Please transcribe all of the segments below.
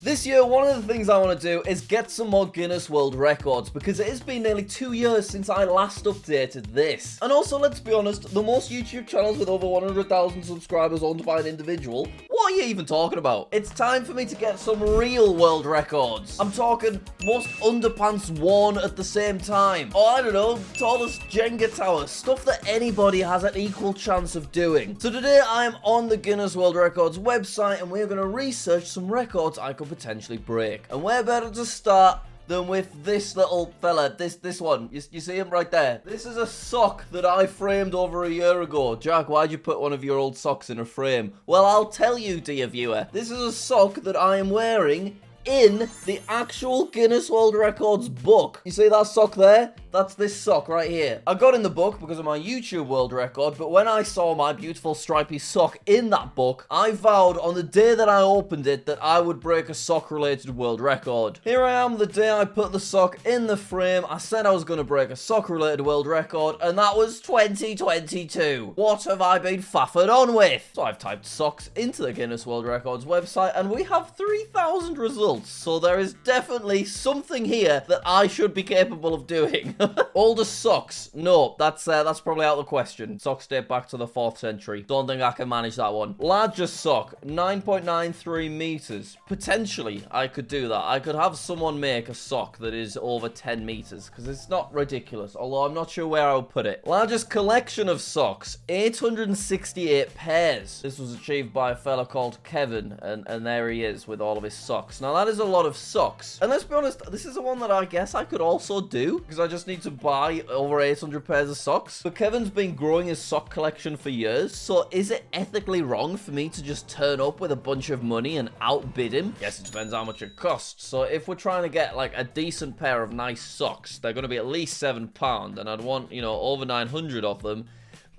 This year, one of the things I want to do is get some more Guinness World Records because it has been nearly 2 years since I last updated this. And also, let's be honest, the most YouTube channels with over 100,000 subscribers owned by an individual, what are you even talking about? It's time for me to get some real world records. I'm talking most underpants worn at the same time. Or I don't know, tallest Jenga tower, stuff that anybody has an equal chance of doing. So today I am on the Guinness World Records website and we're going to research some records I could potentially break. And where better to start than with this little fella, this one. You see him right there? This is a sock that I framed over a year ago. Jack, why'd you put one of your old socks in a frame? Well, I'll tell you, dear viewer. This is a sock that I am wearing in the actual Guinness World Records book. You see that sock there? That's this sock right here. I got in the book because of my YouTube world record, but when I saw my beautiful stripy sock in that book, I vowed on the day that I opened it that I would break a sock-related world record. Here I am the day I put the sock in the frame. I said I was going to break a sock-related world record, and that was 2022. What have I been faffing on with? So I've typed socks into the Guinness World Records website, and we have 3,000 results. So there is definitely something here that I should be capable of doing. Oldest socks? No, that's probably out of the question. Socks date back to the 4th century. Don't think I can manage that one. Largest sock, 9.93 meters. Potentially, I could do that. I could have someone make a sock that is over 10 meters, because it's not ridiculous, although I'm not sure where I would put it. Largest collection of socks, 868 pairs. This was achieved by a fella called Kevin, and there he is with all of his socks. Now, that is a lot of socks. And let's be honest, this is the one that I guess I could also do, because I just need to buy over 800 pairs of socks. But Kevin's been growing his sock collection for years, so is it ethically wrong for me to just turn up with a bunch of money and outbid him? Yes, it depends how much it costs. So if we're trying to get like a decent pair of nice socks, they're going to be at least £7, and I'd want, you know, over 900 of them.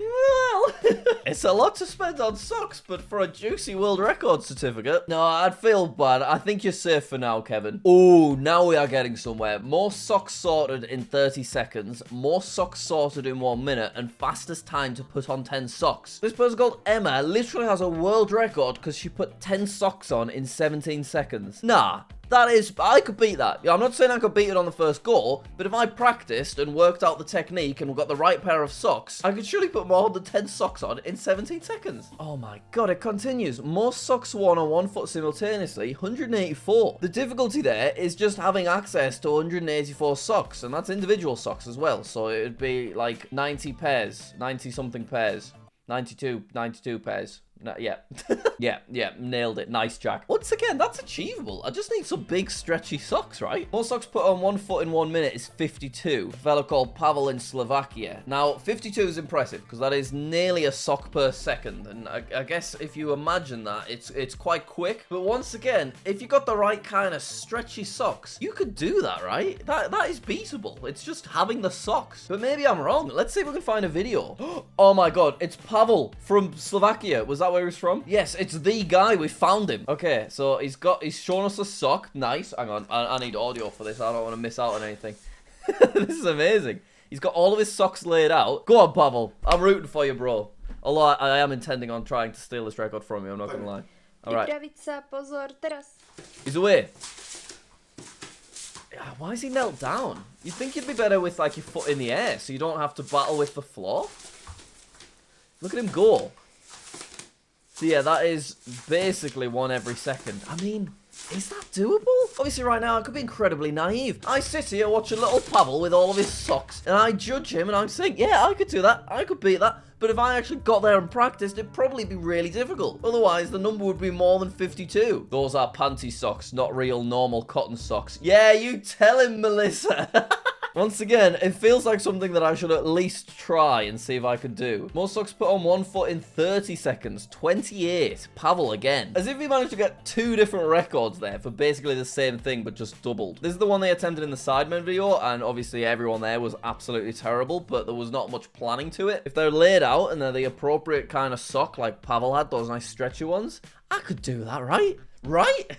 Well, it's a lot to spend on socks, but for a juicy world record certificate, no, I'd feel bad. I think you're safe for now, Kevin. Oh, now we are getting somewhere. More socks sorted in 30 seconds, more socks sorted in 1 minute, and fastest time to put on 10 socks. This person called Emma literally has a world record because she put 10 socks on in 17 seconds. Nah. That is, I could beat that. I'm not saying I could beat it on the first go, but if I practiced and worked out the technique and got the right pair of socks, I could surely put more than 10 socks on in 17 seconds. Oh my god, it continues. More socks worn on 1 foot simultaneously, 184. The difficulty there is just having access to 184 socks, and that's individual socks as well, so it would be like 90 pairs, 90 something pairs, 92 pairs. No, yeah. yeah, nailed it. Nice, Jack. Once again, that's achievable. I just need some big, stretchy socks, right? More socks put on 1 foot in 1 minute is 52. A fellow called Pavel in Slovakia. Now, 52 is impressive, because that is nearly a sock per second. And I guess if you imagine that, it's quite quick. But once again, if you got the right kind of stretchy socks, you could do that, right? That is beatable. It's just having the socks. But maybe I'm wrong. Let's see if we can find a video. Oh my god, it's Pavel from Slovakia. Was that where he was from? Yes, it's the guy. We found him. Okay, so he's shown us a sock. Nice. Hang on, I need audio for this. I don't want to miss out on anything. This is amazing. He's got all of his socks laid out. Go on, Pavel. I'm rooting for you, bro. Although I am intending on trying to steal this record from you. I'm not gonna lie. All right. He's away. Why is he knelt down? You'd think you'd be better with like your foot in the air, so you don't have to battle with the floor. Look at him go. So yeah, that is basically 1 every second. I mean, is that doable? Obviously right now I could be incredibly naive. I sit here watching little Pavel with all of his socks, and I judge him and I'm saying, yeah, I could do that. I could beat that. But if I actually got there and practiced, it'd probably be really difficult. Otherwise, the number would be more than 52. Those are panty socks, not real normal cotton socks. Yeah, you tell him, Melissa. Once again, it feels like something that I should at least try and see if I could do. More socks put on 1 foot in 30 seconds. 28. Pavel again. As if he managed to get 2 different records there for basically the same thing, but just doubled. This is the one they attempted in the Sidemen video, and obviously everyone there was absolutely terrible, but there was not much planning to it. If they're laid out and they're the appropriate kind of sock like Pavel had, those nice stretchy ones, I could do that, right? Right?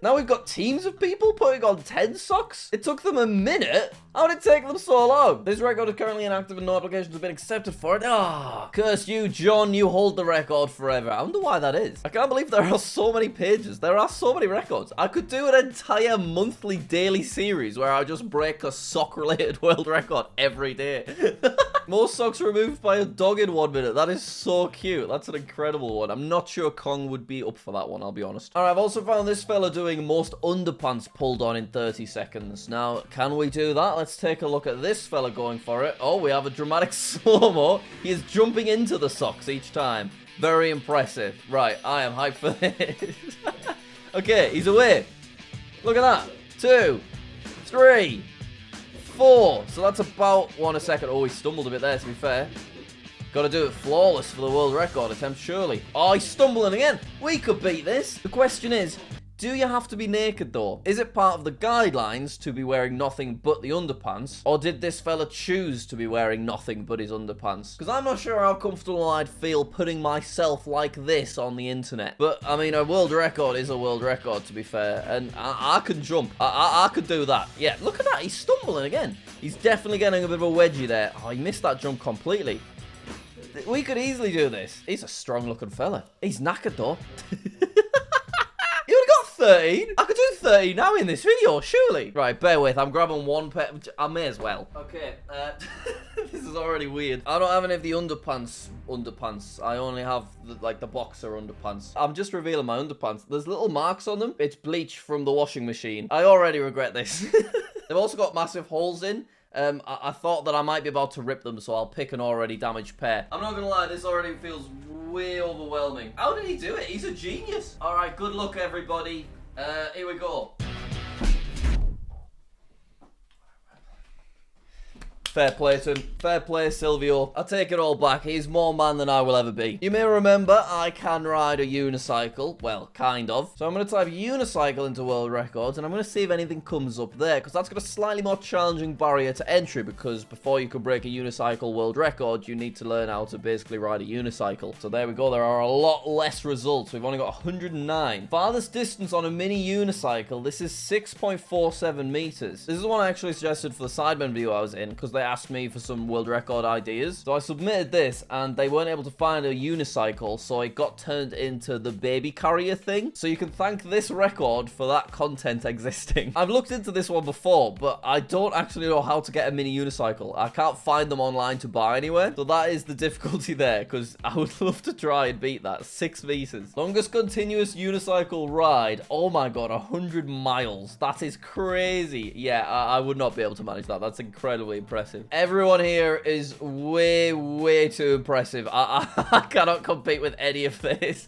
Now we've got teams of people putting on 10 socks. It took them a minute. How did it take them so long? This record is currently inactive and no applications have been accepted for it. Ah, curse you, John. You hold the record forever. I wonder why that is. I can't believe there are so many pages. There are so many records. I could do an entire monthly daily series where I just break a sock-related world record every day. Most socks removed by a dog in 1 minute. That is so cute. That's an incredible one. I'm not sure Kong would be up for that one, I'll be honest. All right, I've also found this fella doing most underpants pulled on in 30 seconds. Now, can we do that? Let's take a look at this fella going for it. Oh, we have a dramatic slow-mo. He is jumping into the socks each time. Very impressive. Right, I am hyped for this. Okay, he's away. Look at that. 2, 3, 4. So that's about 1 a second. Oh, he stumbled a bit there, to be fair. Got to do it flawless for the world record attempt, surely. Oh, he's stumbling again. We could beat this. The question is, do you have to be naked, though? Is it part of the guidelines to be wearing nothing but the underpants? Or did this fella choose to be wearing nothing but his underpants? Because I'm not sure how comfortable I'd feel putting myself like this on the internet. But, I mean, a world record is a world record, to be fair. And I can jump. I could do that. Yeah, look at that. He's stumbling again. He's definitely getting a bit of a wedgie there. Oh, he missed that jump completely. We could easily do this. He's a strong-looking fella. He's knackered, though. He only got 13. I could do 30 now in this video, surely. Right, bear with. I'm grabbing one pair. I may as well. Okay. This is already weird. I don't have any of the underpants. I only have, the boxer underpants. I'm just revealing my underpants. There's little marks on them. It's bleach from the washing machine. I already regret this. They've also got massive holes in. I thought that I might be about to rip them, so I'll pick an already damaged pair. I'm not gonna lie, this already feels way overwhelming. How did he do it? He's a genius. All right, good luck, everybody. Here we go. Fair play to him. Fair play, Silvio. I take it all back. He's more man than I will ever be. You may remember I can ride a unicycle. Well, kind of. So I'm going to type unicycle into world records, and I'm going to see if anything comes up there, because that's got a slightly more challenging barrier to entry, because before you can break a unicycle world record, you need to learn how to basically ride a unicycle. So there we go. There are a lot less results. We've only got 109. Farthest distance on a mini unicycle. This is 6.47 meters. This is the one I actually suggested for the Sidemen video I was in, because they asked me for some world record ideas. So I submitted this and they weren't able to find a unicycle, so it got turned into the baby carrier thing. So you can thank this record for that content existing. I've looked into this one before, but I don't actually know how to get a mini unicycle. I can't find them online to buy anywhere. So that is the difficulty there, because I would love to try and beat that. 6 meters. Longest continuous unicycle ride. Oh my god, 100 miles. That is crazy. Yeah, I would not be able to manage that. That's incredibly impressive. Everyone here is way too impressive. I cannot compete with any of this.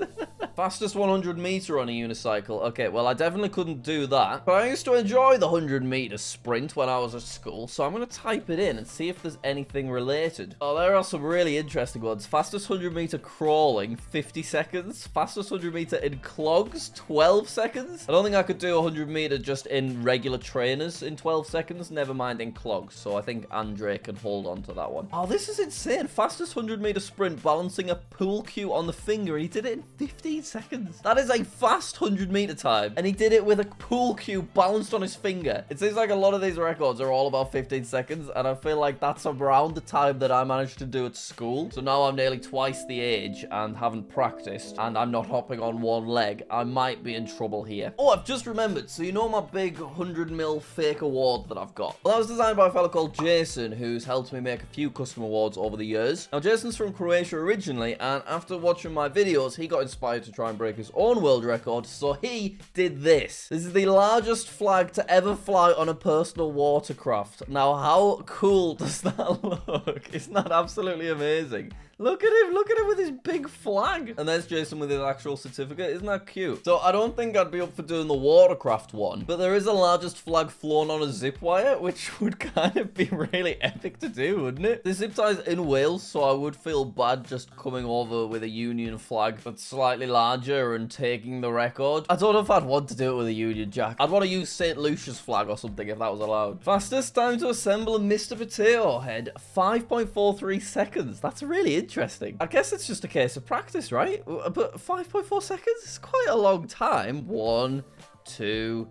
Fastest 100 meter on a unicycle. Okay, well, I definitely couldn't do that. But I used to enjoy the 100 meter sprint when I was at school, so I'm going to type it in and see if there's anything related. Oh, there are some really interesting ones. Fastest 100 meter crawling, 50 seconds. Fastest 100 meter in clogs, 12 seconds. I don't think I could do 100 meter just in regular trainers in 12 seconds, never mind in clogs. So I think Andre can hold on to that one. Oh, this is insane. Fastest 100 meter sprint balancing a pool cue on the finger. He did it in 15 seconds. That is a fast 100 meter time. And he did it with a pool cue balanced on his finger. It seems like a lot of these records are all about 15 seconds. And I feel like that's around the time that I managed to do at school. So now I'm nearly twice the age and haven't practiced. And I'm not hopping on one leg. I might be in trouble here. Oh, I've just remembered. So you know my big 100mm fake award that I've got? Well, that was designed by a fellow called Jason, who's helped me make a few custom awards over the years. Now, Jason's from Croatia originally, and after watching my videos, he got inspired to try and break his own world record, so he did this. This is the largest flag to ever fly on a personal watercraft. Now, how cool does that look? Isn't that absolutely amazing? Look at him with his big flag. And there's Jason with his actual certificate. Isn't that cute? So I don't think I'd be up for doing the watercraft one, but there is a largest flag flown on a zip wire, which would kind of be really epic to do, wouldn't it? The zip tie's in Wales, so I would feel bad just coming over with a Union flag that's slightly larger and taking the record. I don't know if I'd want to do it with a Union Jack. I'd want to use St. Lucia's flag or something if that was allowed. Fastest time to assemble a Mr. Potato Head, 5.43 seconds. That's really interesting. interesting. I guess it's just a case of practice, right? But 5.4 seconds is quite a long time. 1, 2,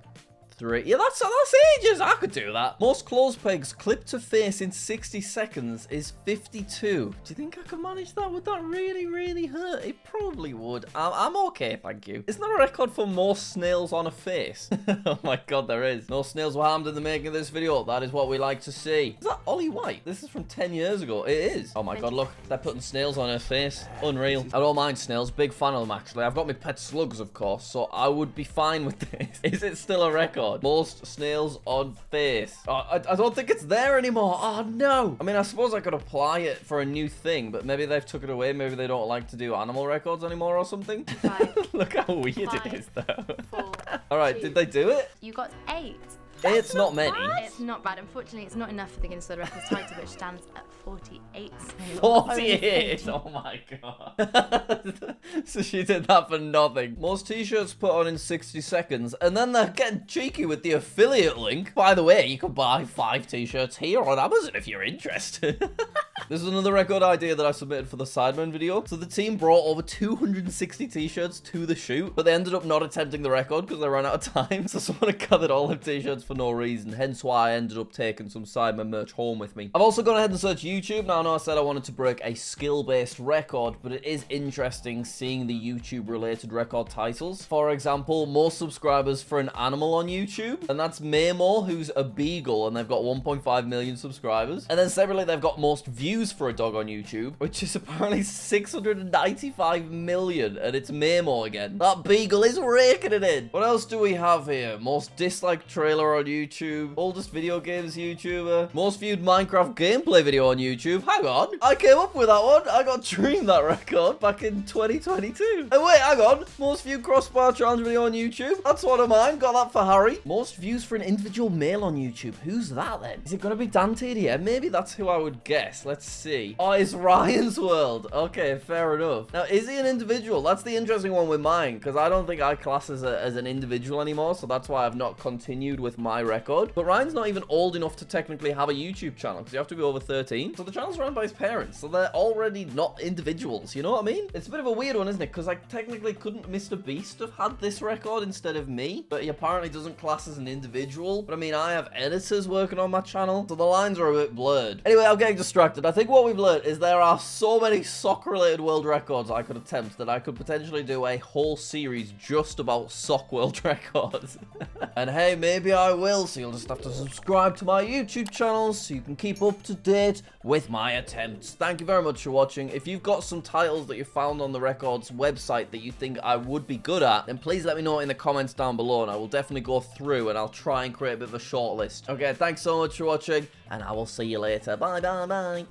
3. Yeah, that's ages. I could do that. Most clothes pegs clipped to face in 60 seconds is 52. Do you think I could manage that? Would that really, really hurt? It probably would. I'm okay, thank you. Isn't there a record for most snails on a face? Oh my god, there is. No snails were harmed in the making of this video. That is what we like to see. Is that Ollie White? This is from 10 years ago. It is. Oh my god, look. They're putting snails on her face. Unreal. I don't mind snails. Big fan of them, actually. I've got my pet slugs, of course, so I would be fine with this. Is it still a record? Most snails on face. Oh, I don't think it's there anymore. Oh, no. I mean, I suppose I could apply it for a new thing, but maybe they've took it away. Maybe they don't like to do animal records anymore or something. 5, Look how weird 5, it is, though. 4. All right, 2. did they do it? You got 8. It's not many. It's not bad. Unfortunately, it's not enough for the Guinness World Records title, which stands at 48 snails. 48! Oh my god. So she did that for nothing. Most t-shirts put on in 60 seconds, and then they're getting cheeky with the affiliate link. By the way, you can buy 5 t-shirts here on Amazon if you're interested. This is another record idea that I submitted for the Sidemen video. So the team brought over 260 t-shirts to the shoot, but they ended up not attempting the record because they ran out of time. So someone had gathered all of t-shirts for no reason, hence why I ended up taking some Sidemen merch home with me. I've also gone ahead and searched YouTube. Now, I know I said I wanted to break a skill-based record, but it is interesting seeing the YouTube-related record titles. For example, most subscribers for an animal on YouTube, and that's Mamo, who's a beagle, and they've got 1.5 million subscribers. And then separately, they've got most views for a dog on YouTube, which is apparently 695 million, and it's Mamo again. That beagle is raking it in. What else do we have here? Most disliked trailer on YouTube, oldest video games YouTuber, most viewed Minecraft gameplay video on YouTube. Hang on, I came up with that one. I got Dream that record back in 2022. And wait, hang on, most viewed crossbar challenge video on YouTube. That's one of mine. Got that for Harry. Most views for an individual male on YouTube. Who's that then? Is it gonna be Dante TDM? Maybe that's who I would guess. Let's see. Oh, it's Ryan's World. Okay, fair enough. Now, is he an individual? That's the interesting one with mine, because I don't think I class as an individual anymore, so that's why I've not continued with my record. But Ryan's not even old enough to technically have a YouTube channel, because you have to be over 13. So the channel's run by his parents, so they're already not individuals, you know what I mean? It's a bit of a weird one, isn't it? Because I technically couldn't Mr. Beast have had this record instead of me, but he apparently doesn't class as an individual. But I mean, I have editors working on my channel, so the lines are a bit blurred. Anyway, I'm getting distracted. I think what we've learned is there are so many sock-related world records I could attempt that I could potentially do a whole series just about sock world records. And hey, maybe I will, so you'll just have to subscribe to my YouTube channel so you can keep up to date with my attempts. Thank you very much for watching. If you've got some titles that you found on the records website that you think I would be good at, then please let me know in the comments down below, and I will definitely go through and I'll try and create a bit of a short list. Okay, thanks so much for watching, and I will see you later. Bye, bye, bye.